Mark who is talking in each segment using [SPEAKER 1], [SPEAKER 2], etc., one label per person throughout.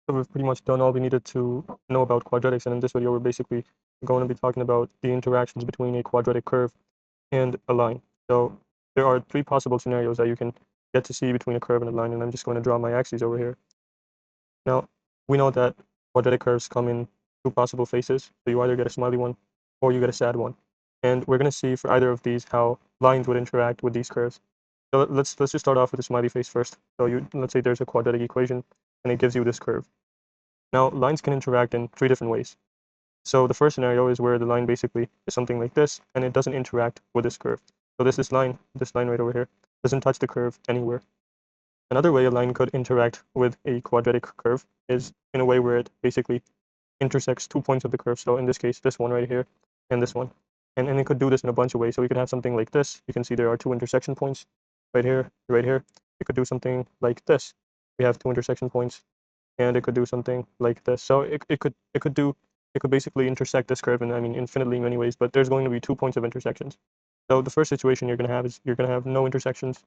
[SPEAKER 1] So we've pretty much done all we needed to know about quadratics, and in this video we're basically going to be talking about the interactions between a quadratic curve and a line. So there are three possible scenarios that you can get to see between a curve and a line, and I'm just going to draw my axes over here. Now, we know that quadratic curves come in two possible faces, so you either get a smiley one or you get a sad one. And we're going to see for either of these how lines would interact with these curves. So let's just start off with the smiley face first. So let's say there's a quadratic equation and it gives you this curve. Now, lines can interact in three different ways. So the first scenario is where the line basically is something like this, and it doesn't interact with this curve. So this line right over here, doesn't touch the curve anywhere. Another way a line could interact with a quadratic curve is in a way where it basically intersects 2 points of the curve. So in this case, this one right here and this one. And it could do this in a bunch of ways. So we could have something like this. You can see there are two intersection points right here, right here. It could do something like this. We have two intersection points, and it could do something like this. So it could basically intersect this curve in, I mean, infinitely many ways, but there's going to be 2 points of intersections. So the first situation you're going to have is you're going to have no intersections.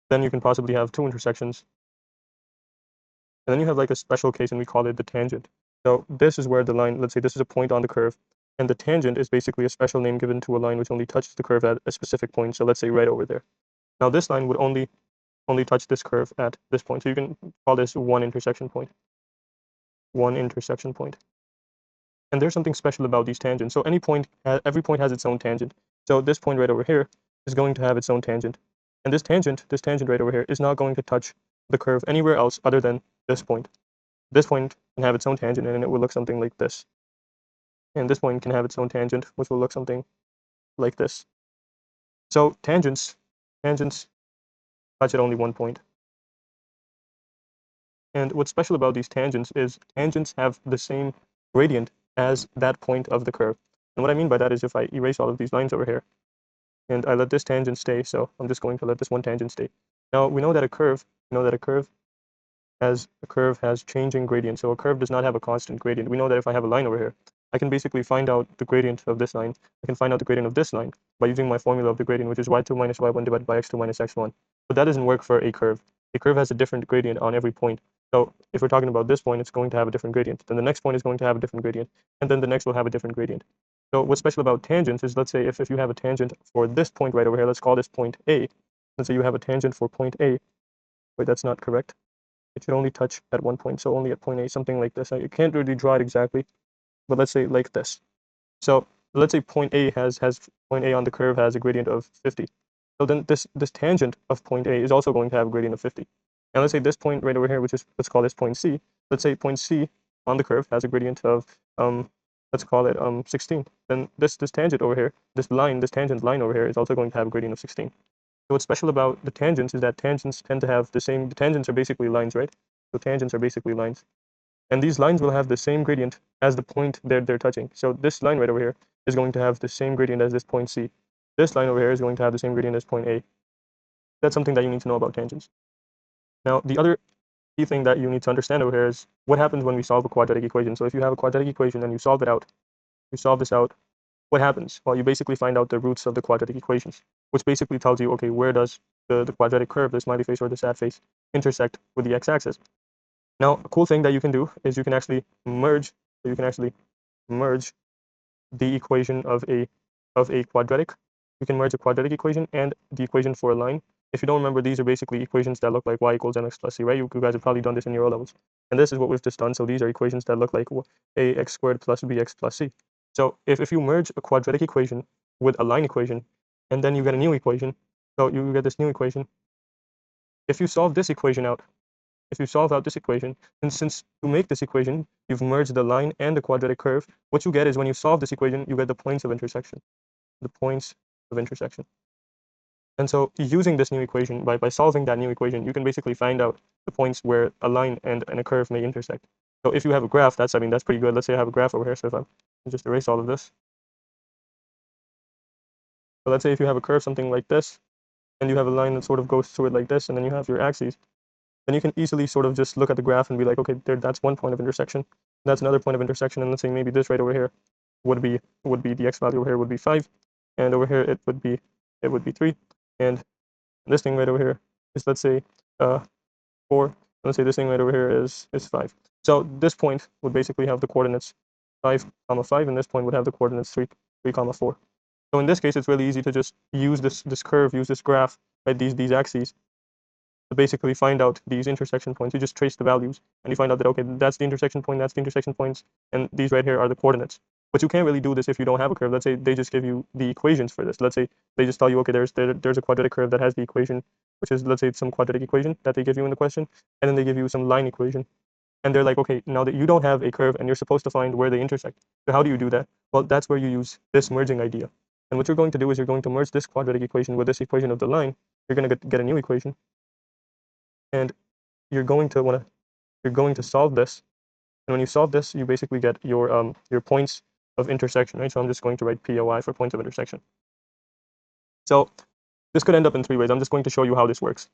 [SPEAKER 1] Then you can possibly have two intersections. And then you have like a special case, and we call it the tangent. So this is where the line, let's say this is a point on the curve, and the tangent is basically a special name given to a line which only touches the curve at a specific point. So let's say right over there. Now this line would only touch this curve at this point. So you can call this one intersection point. One intersection point. And there's something special about these tangents. So every point has its own tangent. So this point right over here is going to have its own tangent. And this tangent right over here is not going to touch the curve anywhere else other than this point. This point can have its own tangent, and it will look something like this. And this point can have its own tangent, which will look something like this. So tangents touch at only one point. And what's special about these tangents is tangents have the same gradient as that point of the curve. And what I mean by that is if I erase all of these lines over here, and I let this tangent stay, so I'm just going to let this one tangent stay. Now we know that a curve has changing gradient. So a curve does not have a constant gradient. We know that if I have a line over here, I can basically find out the gradient of this line. I can find out the gradient of this line by using my formula of the gradient, which is y2 minus y1 divided by x2 minus x1. But that doesn't work for a curve. A curve has a different gradient on every point. So if we're talking about this point, it's going to have a different gradient. Then the next point is going to have a different gradient. And then the next will have a different gradient. So what's special about tangents is, let's say if you have a tangent for this point right over here, let's call this point A. Let's say you have a tangent for point A. Wait, that's not correct. It should only touch at one point, so only at point A, something like this. You can't really draw it exactly, but let's say like this. So let's say point A point A on the curve has a gradient of 50. So then this tangent of point A is also going to have a gradient of 50. And let's say this point right over here, which is, let's call this point C. Let's say point C on the curve has a gradient of let's call it 16. Then this tangent over here, this tangent line over here is also going to have a gradient of 16. So what's special about the tangents is that tangents tend to have the same, the tangents are basically lines, right? So tangents are basically lines. And these lines will have the same gradient as the point they're touching. So this line right over here is going to have the same gradient as this point C. This line over here is going to have the same gradient as point A. That's something that you need to know about tangents. Now, the other key thing that you need to understand over here is what happens when we solve a quadratic equation. So if you have a quadratic equation and you solve this out, what happens? Well, you basically find out the roots of the quadratic equations, which basically tells you, okay, where does the quadratic curve, the smiley face or the sad face, intersect with the x-axis? Now, a cool thing that you can do is you can actually merge the equation of a quadratic. You can merge a quadratic equation and the equation for a line. If you don't remember, these are basically equations that look like y equals mx plus c, right? You guys have probably done this in your O levels. And this is what we've just done. So these are equations that look like ax squared plus bx plus c. So if you merge a quadratic equation with a line equation, and then you get a new equation, so you get this new equation. If you solve this equation out, if you solve out this equation, and since to make this equation, you've merged the line and the quadratic curve, what you get is when you solve this equation, you get the points of intersection. The points of intersection. And so using this new equation, by solving that new equation, you can basically find out the points where a line and a curve may intersect. So if you have a graph, that's pretty good. Let's say I have a graph over here. So if I just erase all of this. So let's say if you have a curve something like this, and you have a line that sort of goes through it like this, and then you have your axes, then you can easily sort of just look at the graph and be like, okay, that's one point of intersection. That's another point of intersection, and let's say maybe this right over here would be the x value over here would be 5, and over here it would be 3, and this thing right over here is, let's say 4, Let's say this thing right over here is 5. So this point would basically have the coordinates 5, comma 5, and this point would have the coordinates 3, 3, comma 4. So in this case, it's really easy to just use this curve, use this graph, right? These axes to basically find out these intersection points. You just trace the values and you find out that, okay, that's the intersection point, that's the intersection points, and these right here are the coordinates. But you can't really do this if you don't have a curve. Let's say they just give you the equations for this. Let's say they just tell you, okay, there's a quadratic curve that has the equation, which is, let's say it's some quadratic equation that they give you in the question, and then they give you some line equation. And they're like, okay, now that you don't have a curve and you're supposed to find where they intersect. So how do you do that? Well, that's where you use this merging idea. And what you're going to do is you're going to merge this quadratic equation with this equation of the line. You're going to get a new equation, and you're going to want to you're going to solve this. And when you solve this, you basically get your points of intersection, right? So I'm just going to write POI for points of intersection. So this could end up in 3 ways. I'm just going to show you how this works.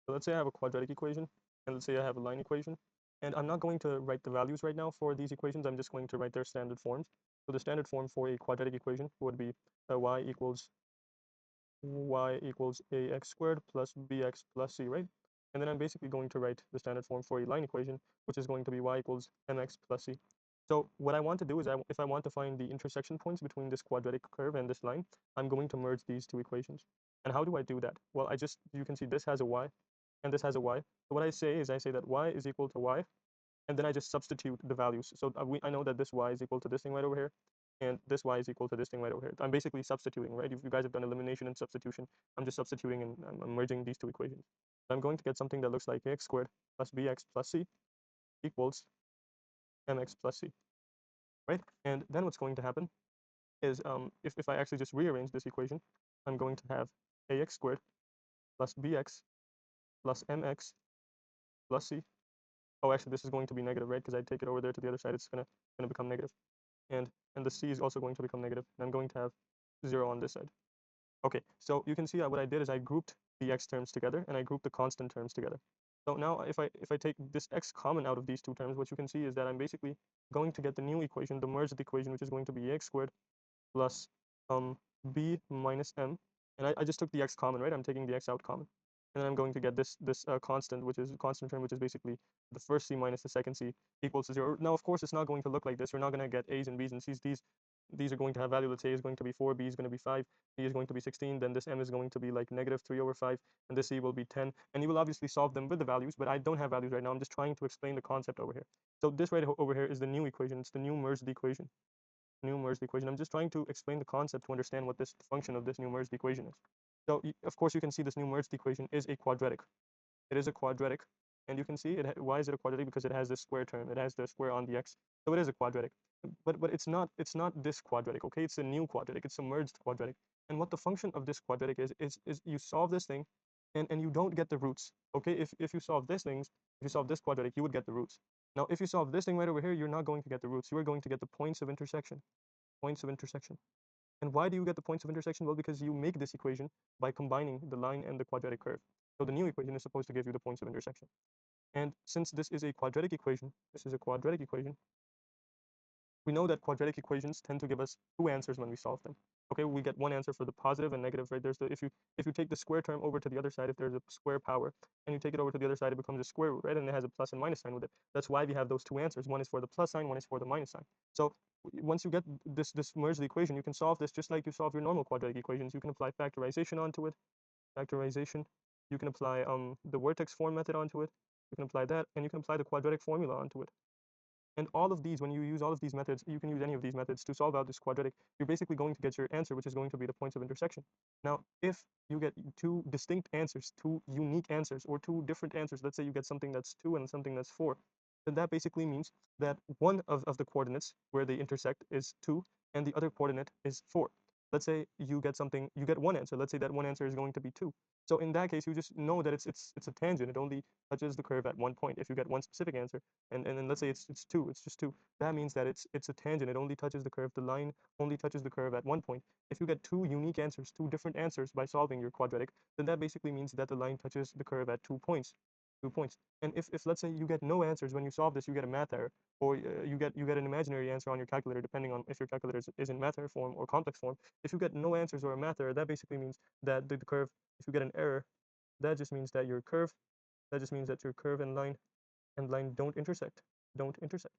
[SPEAKER 1] So let's say I have a quadratic equation, and let's say I have a line equation. And I'm not going to write the values right now for these equations. I'm just going to write their standard forms. So the standard form for a quadratic equation would be y equals ax squared plus bx plus c, right? And then I'm basically going to write the standard form for a line equation, which is going to be y equals mx plus c. So what I want to do is, if I want to find the intersection points between this quadratic curve and this line, I'm going to merge these two equations. And how do I do that? Well, you can see this has a y and this has a y. So what I say is I say that y is equal to y, and then I just substitute the values. So I know that this y is equal to this thing right over here, and this y is equal to this thing right over here. I'm basically substituting, right? If you guys have done elimination and substitution, I'm just substituting and I'm merging these two equations. So I'm going to get something that looks like ax squared plus bx plus c equals mx plus c, right? And then what's going to happen is if I actually just rearrange this equation, I'm going to have ax squared plus bx plus mx plus c. Oh, actually, this is going to be negative, right? Because I take it over there to the other side, it's gonna become negative. And the c is also going to become negative, and I'm going to have 0 on this side. Okay, so you can see what I did is I grouped the x terms together and I grouped the constant terms together. So now if I take this x common out of these two terms, what you can see is that I'm basically going to get the new equation, the merged equation, which is going to be x squared plus b minus m, and I just took the x common, right? I'm taking the x out common, and then I'm going to get this constant, which is a constant term, which is basically the first c minus the second c equals to 0. Now, of course, it's not going to look like this. We're not going to get a's and b's and c's. These are going to have value. Let's say a is going to be 4, b is going to be 5, c is going to be 16, then this m is going to be like negative 3 over 5, and this c will be 10. And you will obviously solve them with the values, but I don't have values right now. I'm just trying to explain the concept over here. So this right over here is the new equation. It's the new merged equation. I'm just trying to explain the concept to understand what this function of this new merged equation is. So of course you can see this new merged equation is a quadratic. It is a quadratic, and you can see why is it a quadratic? Because it has this square term. It has the square on the x, so it is a quadratic. But it's not this quadratic. Okay, it's a new quadratic. It's a merged quadratic. And what the function of this quadratic is you solve this thing, and you don't get the roots. Okay, if you solve this things, if you solve this quadratic, you would get the roots. Now, if you solve this thing right over here, you're not going to get the roots. You are going to get the points of intersection. Points of intersection. And why do you get the points of intersection? Well, because you make this equation by combining the line and the quadratic curve. So the new equation is supposed to give you the points of intersection. And since this is a quadratic equation, we know that quadratic equations tend to give us two answers when we solve them. Okay, we get one answer for the positive and negative, right? There's the if you take the square term over to the other side, if there's a square power, and you take it over to the other side, it becomes a square root, right? And it has a plus and minus sign with it. That's why we have those two answers. One is for the plus sign, one is for the minus sign. So once you get this merged equation, you can solve this just like you solve your normal quadratic equations. You can apply factorization onto it, factorization. You can apply the vertex form method onto it. You can apply that, and you can apply the quadratic formula onto it. And all of these, when you use all of these methods, you can use any of these methods to solve out this quadratic. You're basically going to get your answer, which is going to be the points of intersection. Now, if you get two distinct answers, two unique answers, or two different answers, let's say you get something that's 2 and something that's 4, then that basically means that one of the coordinates where they intersect is 2, and the other coordinate is 4. Let's say you get one answer. Let's say that one answer is going to be 2. So in that case, you just know that it's a tangent. It only touches the curve at one point. If you get one specific answer, and then let's say it's 2, it's just 2, that means that it's a tangent. It only touches the curve. The line only touches the curve at one point. If you get two unique answers, two different answers by solving your quadratic, then that basically means that the line touches the curve at 2 points. 2 points. And if let's say you get no answers when you solve this, you get a math error, or you get an imaginary answer on your calculator, depending on if your calculator is in math error form or complex form. If you get no answers or a math error, that basically means that the curve, if you get an error, that just means that your curve That just means that your curve and line don't intersect. Don't intersect.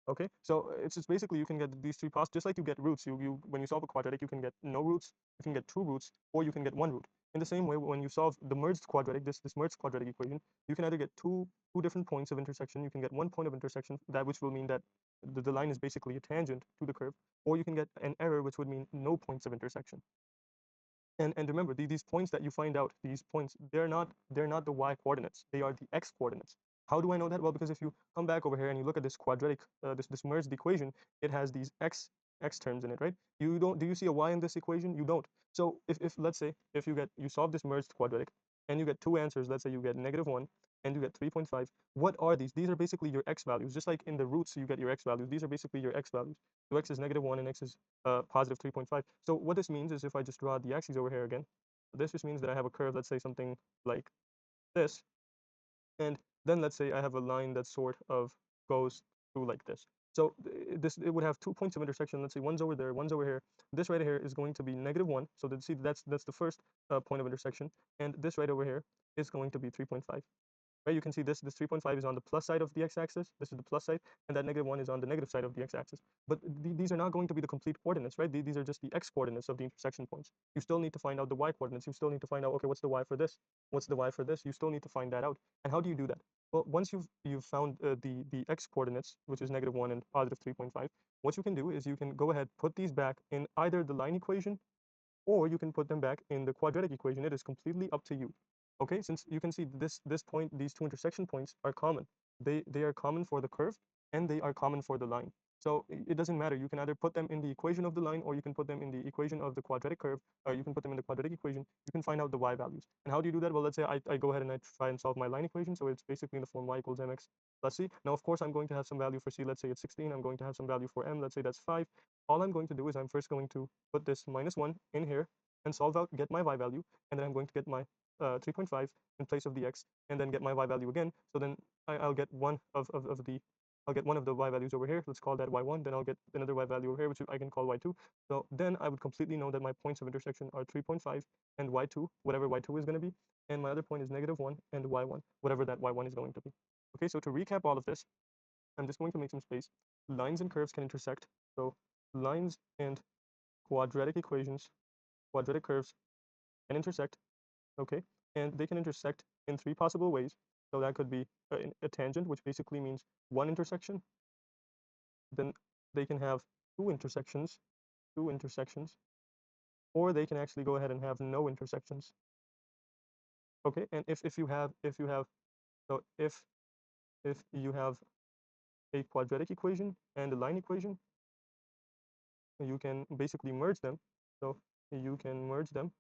[SPEAKER 1] Okay, so it's basically you can get these three paths just like you get roots. You when you solve a quadratic, you can get no roots, you can get two roots, or you can get one root. In the same way, when you solve the merged quadratic, this merged quadratic equation, you can either get two different points of intersection. You can get one point of intersection, that which will mean that the line is basically a tangent to the curve, or you can get an error, which would mean no points of intersection. And remember, these points that you find out, these points, they're not the y coordinates, they are the x coordinates. How do I know that? Well, because if you come back over here and you look at this quadratic, this merged equation, it has these x terms in it, right? You don't, do you see a y in this equation? You don't. So if let's say if you solve this merged quadratic and you get two answers, let's say you get -1 and you get 3.5. What are these? These are basically your x values. Just like in the roots you get your x values, these are basically your x values. So x is -1 and x is positive 3.5. So what this means is, if I just draw the axes over here again, this just means that I have a curve, let's say something like this, and then let's say I have a line that sort of goes through like this. So it would have 2 points of intersection. Let's say one's over there, one's over here. This right here is going to be -1. So see, that's the first point of intersection, and this right over here is going to be 3.5. Right, you can see this 3.5 is on the plus side of the x-axis. This is the plus side, and that -1 is on the negative side of the x-axis. But these are not going to be the complete coordinates, right? These are just the x coordinates of the intersection points. You still need to find out the y coordinates. You still need to find out, okay, what's the y for this? What's the y for this? You still need to find that out. And how do you do that? Well, once you've found the x coordinates, which is -1 and positive 3.5, what you can do is you can go ahead, put these back in either the line equation, or you can put them back in the quadratic equation. It is completely up to you. Okay, since you can see this point, these two intersection points are common. They are common for the curve, and they are common for the line. So it doesn't matter. You can either put them in the equation of the line, or you can put them in the equation of the quadratic curve, or you can put them in the quadratic equation. You can find out the y values. And how do you do that? Well, let's say I go ahead and I try and solve my line equation. So it's basically in the form y equals mx plus c. Now, of course, I'm going to have some value for c. Let's say it's 16. I'm going to have some value for m. Let's say that's 5. All I'm going to do is I'm first going to put this -1 in here and solve out, get my y value, and then I'm going to get my 3.5 in place of the x, and then get my y value again. So then I'll get I'll get one of the y values over here. Let's call that y1. Then I'll get another y value over here, which I can call y2. So then I would completely know that my points of intersection are 3.5 and y2, whatever y2 is going to be, and my other point is -1 and y1, whatever that y1 is going to be. Okay, so to recap all of this, I'm just going to make some space. Lines and curves can intersect. So lines and quadratic equations, quadratic curves can intersect, okay? And they can intersect in three possible ways. So that could be a tangent, which basically means one intersection. Then they can have two intersections, or they can actually go ahead and have no intersections. Okay, and if you have so if you have a quadratic equation and a line equation, you can basically merge them. So you can merge them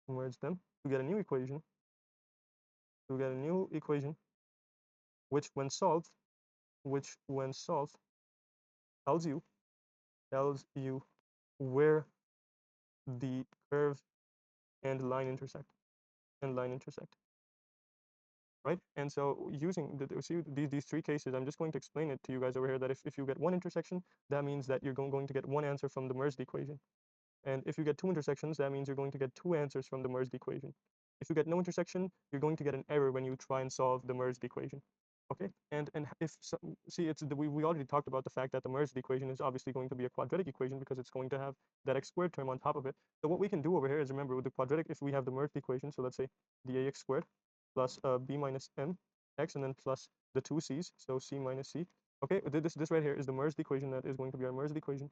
[SPEAKER 1] to get a new equation, which when solved, tells you where the curve and line intersect, right? And so using see these three cases, I'm just going to explain it to you guys over here, that if you get one intersection, that means that you're going to get one answer from the merged equation. And if you get two intersections, that means you're going to get two answers from the merged equation. If you get no intersection, you're going to get an error when you try and solve the merged equation. Okay, and if see, we already talked about the fact that the merged equation is obviously going to be a quadratic equation because it's going to have that x squared term on top of it. So what we can do over here is, remember, with the quadratic, if we have the merged equation, so let's say the ax squared plus b minus m x, and then plus the two c's, so c minus c. Okay, this right here is the merged equation that is going to be our merged equation.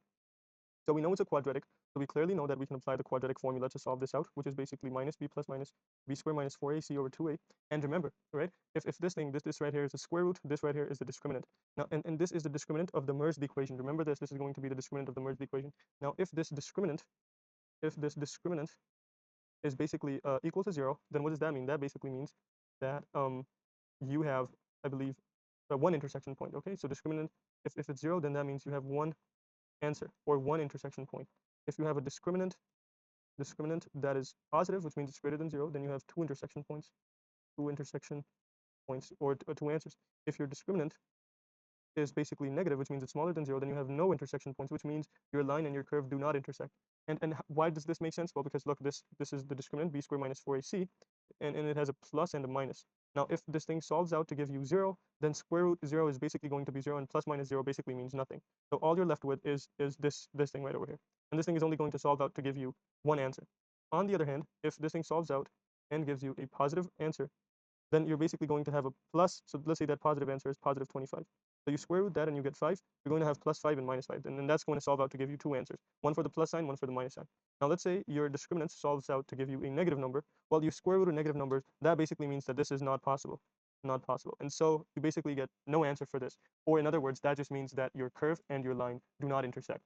[SPEAKER 1] So we know it's a quadratic, so we clearly know that we can apply the quadratic formula to solve this out, which is basically minus b plus minus b squared minus 4ac over 2a. And remember, right, if this right here is the square root, this right here is the discriminant. Now, and this is the discriminant of the merged equation. Remember this is going to be the discriminant of the merged equation. Now, if this discriminant is basically equal to 0, then what does that mean? That basically means that you have, I believe, one intersection point. Okay, so discriminant, if it's 0, then that means you have one answer, or one intersection point. If you have a discriminant that is positive, which means it's greater than 0, then you have two intersection points, or two answers. If your discriminant is basically negative, which means it's smaller than 0, then you have no intersection points, which means your line and your curve do not intersect. And why does this make sense? Well, because look, this is the discriminant, b squared minus 4ac, and it has a plus and a minus. Now, if this thing solves out to give you 0, then square root 0 is basically going to be 0, and plus minus 0 basically means nothing. So all you're left with is this thing right over here. And this thing is only going to solve out to give you one answer. On the other hand, if this thing solves out and gives you a positive answer, then you're basically going to have a plus. So let's say that positive answer is positive 25. So you square root that and you get 5. You're going to have plus 5 and minus 5. And then that's going to solve out to give you two answers, one for the plus sign, one for the minus sign. Now let's say your discriminant solves out to give you a negative number. Well, you square root a negative number. That basically means that this is not possible. Not possible. And so you basically get no answer for this. Or in other words, that just means that your curve and your line do not intersect.